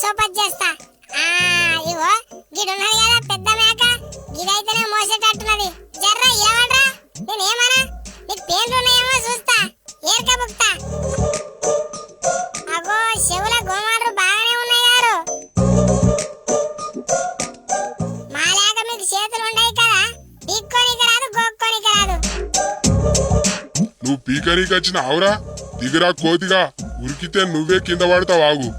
చోపతి చేస్తా. ఇగో గిడున్నది కదా పెద్ద మేక, గిదైతేనే మోసేటట్టున్నది. జర్రా ఏమడ్రా, నేనేమన్నా నీకు పేర్లు ఉన్నాయేమో చూస్తా, ఏర్క బుక్తా. అగో చెవుల గోమాలు బాగానే ఉన్నాయి గారు. మాలాగ మీకు చేతులు ఉండయి కదా, పీక్కోనికి రాదు గోక్కోనికి రాదు. నువ్వు పీకరీకి వచ్చిన ఆవురా, దిగురా కోతిగా, ఉరికితే నువ్వే కింద పడతావు. ఆగు.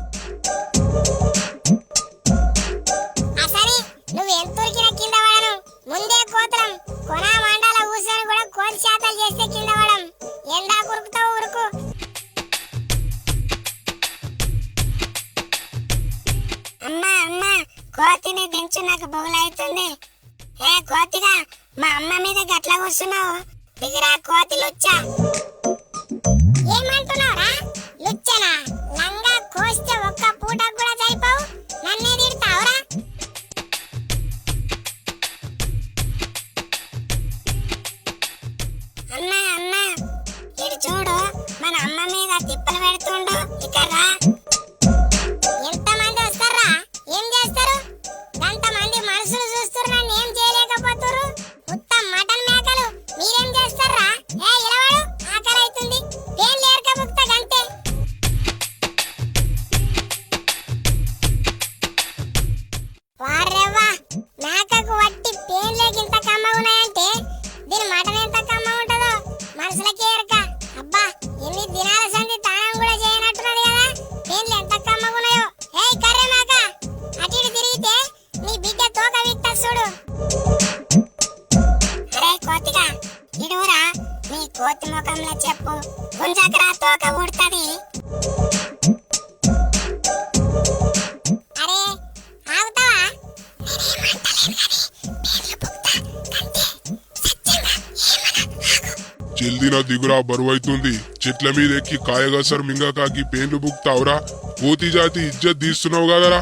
అసలు నువ్వు ఎంత ఉరికినా కింద పడను. ముందే కోతలం కొన మండల ఊసని కూడా కోతి శాతాలు చేస్తే కింద పడం. ఎండా కురుకుతావు ఉరుకు. అమ్మా అమ్మా, కోతిని దించు, నాకు బొగులైతుంది. ఏ కోతిగా, మా అమ్మ మీద గట్ల కూర్చున్నావు, దిగిరా కోతి లుచ్చా. ఏమంటున్నావురా లుచ్చనా? లంగా కోస్తే ఒక్క పూట కూడా సరిపోవు, నన్నే తిడతావురా? అమ్మా అమ్మా, ఇటు చూడు, మన అమ్మ మీద తిప్పలు పెడుతుండు. ఇక్కడ రా. ఎంతమంది వస్తారా, ఏం చేస్తారు? అంతమంది మనుషులు చూస్తారు, నన్ను ఏం చేయలేకపోతున్నారు. మొత్తం మటన్ మేకలు, మీరేం చేస్తారా? ఏ ఇలవాడు, ఆకలి అవుతుంది, పేర్లు ఏర్కబుక్తా గంతే. వారెవ్వా, మేకకు వట్టి పేర్లేకింత కమ్మగా ఉన్నాయంటే దీని మటన్ ఎంత కమ్మ ఉంటుందో మనుషులకే ఎరక. అబ్బా, ఎన్ని దినాల సంది తానం కూడా చేయనట్టున్నది కదా, పేర్లు ఎంత కమ్మగా ఉన్నాయో. ఏయ్ కర్రె మేక, అటు ఇటు తిరిగితే నీ బిడ్డ తోక విక్తా చూడు. అరే కోతిగా, ఇడురా, నీ కోతి ముఖంలో చెప్పు, గుంజకరా తోక ఊడుతుంది. అరే ఆగుతావా? జల్దిన దిగురా, బరువైతుంది. చెట్ల మీద ఎక్కి కాయగసరు మింగకాకి పేర్లు బుక్తావురా. కోతి జాతి ఇజ్జత్ తీస్తున్నావు కదరా.